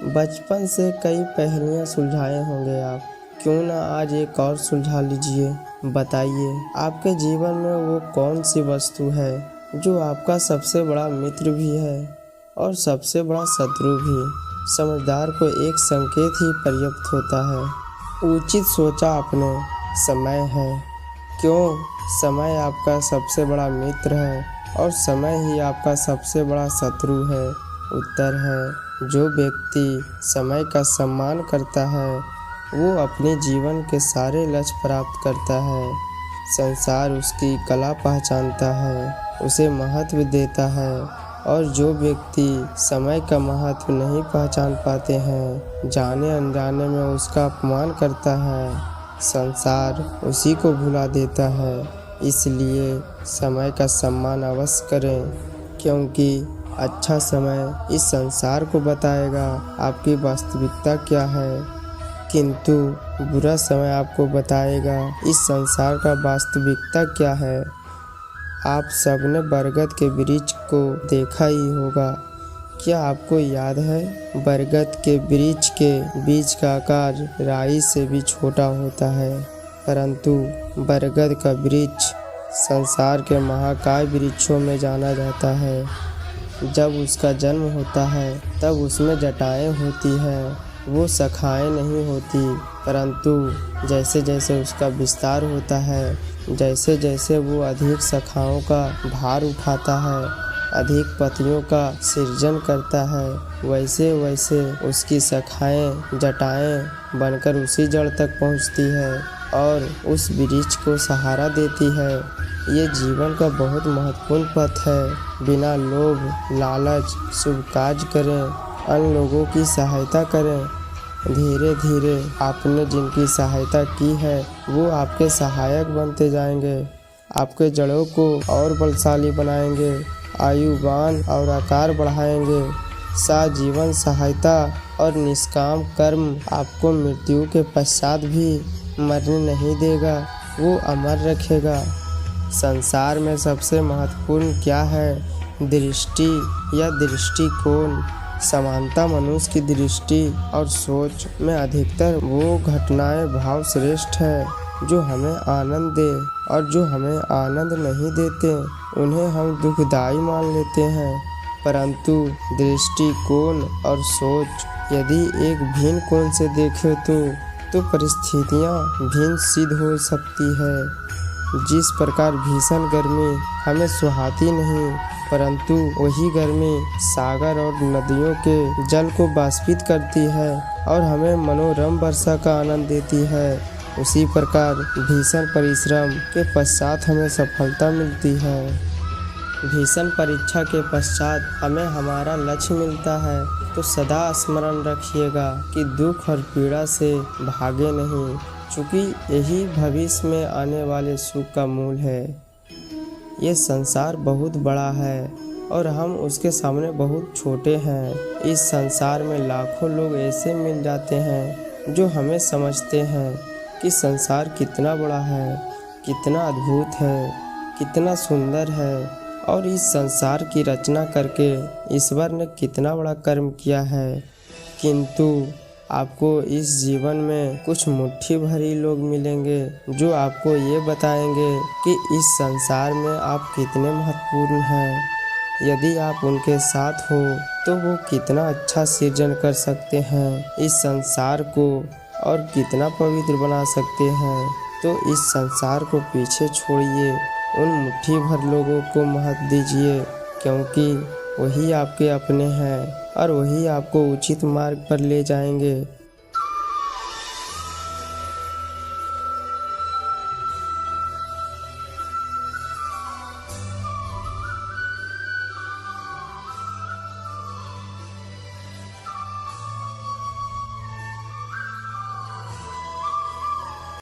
बचपन से कई पहेलियाँ सुलझाए होंगे आप, क्यों ना आज एक और सुलझा लीजिए। बताइए, आपके जीवन में वो कौन सी वस्तु है जो आपका सबसे बड़ा मित्र भी है और सबसे बड़ा शत्रु भी। समझदार को एक संकेत ही पर्याप्त होता है। उचित सोचा आपने, समय है। क्यों? समय आपका सबसे बड़ा मित्र है और समय ही आपका सबसे बड़ा शत्रु है। उत्तर है, जो व्यक्ति समय का सम्मान करता है वो अपने जीवन के सारे लक्ष्य प्राप्त करता है। संसार उसकी कला पहचानता है, उसे महत्व देता है, और जो व्यक्ति समय का महत्व नहीं पहचान पाते हैं, जाने अनजाने में उसका अपमान करता है, संसार उसी को भुला देता है। इसलिए समय का सम्मान अवश्य करें, क्योंकि अच्छा समय इस संसार को बताएगा आपकी वास्तविकता क्या है, किंतु बुरा समय आपको बताएगा इस संसार का वास्तविकता क्या है। आप सबने बरगद के वृक्ष को देखा ही होगा। क्या आपको याद है, बरगद के वृक्ष के बीज का आकार राई से भी छोटा होता है, परंतु बरगद का वृक्ष संसार के महाकाय वृक्षों में जाना जाता है। जब उसका जन्म होता है तब उसमें जटाएं होती हैं, वो शाखाएं नहीं होती, परंतु जैसे जैसे उसका विस्तार होता है, जैसे जैसे वो अधिक शाखाओं का भार उठाता है, अधिक पत्तियों का सृजन करता है, वैसे वैसे उसकी शाखाएं जटाएं बनकर उसी जड़ तक पहुंचती है और उस वृक्ष को सहारा देती है। ये जीवन का बहुत महत्वपूर्ण पथ है। बिना लोभ लालच शुभ कार्य करें, अन्य लोगों की सहायता करें। धीरे धीरे आपने जिनकी सहायता की है वो आपके सहायक बनते जाएंगे, आपके जड़ों को और बलशाली बनाएंगे, आयुवान और आकार बढ़ाएंगे। सजीवन सहायता और निष्काम कर्म आपको मृत्यु के पश्चात भी मरने नहीं देगा, वो अमर रखेगा। संसार में सबसे महत्वपूर्ण क्या है? दृष्टि या दृष्टिकोण। समानता मनुष्य की दृष्टि और सोच में अधिकतर वो घटनाएं भाव श्रेष्ठ है जो हमें आनंद दे, और जो हमें आनंद नहीं देते उन्हें हम दुखदायी मान लेते हैं। परंतु दृष्टिकोण और सोच यदि एक भिन्न कोण से देखें तो परिस्थितियाँ भिन्न सिद्ध हो सकती है। जिस प्रकार भीषण गर्मी हमें सुहाती नहीं, परंतु वही गर्मी सागर और नदियों के जल को बाष्पित करती है और हमें मनोरम वर्षा का आनंद देती है, उसी प्रकार भीषण परिश्रम के पश्चात हमें सफलता मिलती है। भीषण परीक्षा के पश्चात हमें हमारा लक्ष्य मिलता है। तो सदा स्मरण रखिएगा कि दुख और पीड़ा से भागे नहीं, चूँकि यही भविष्य में आने वाले सुख का मूल है। ये संसार बहुत बड़ा है और हम उसके सामने बहुत छोटे हैं। इस संसार में लाखों लोग ऐसे मिल जाते हैं जो हमें समझते हैं कि संसार कितना बड़ा है, कितना अद्भुत है, कितना सुंदर है, और इस संसार की रचना करके ईश्वर ने कितना बड़ा कर्म किया है। किंतु आपको इस जीवन में कुछ मुट्ठी भरी लोग मिलेंगे जो आपको ये बताएंगे कि इस संसार में आप कितने महत्वपूर्ण हैं। यदि आप उनके साथ हो तो वो कितना अच्छा सृजन कर सकते हैं, इस संसार को और कितना पवित्र बना सकते हैं। तो इस संसार को पीछे छोड़िए, उन मुट्ठी भर लोगों को महत्व दीजिए, क्योंकि वही आपके अपने हैं और वही आपको उचित मार्ग पर ले जाएंगे।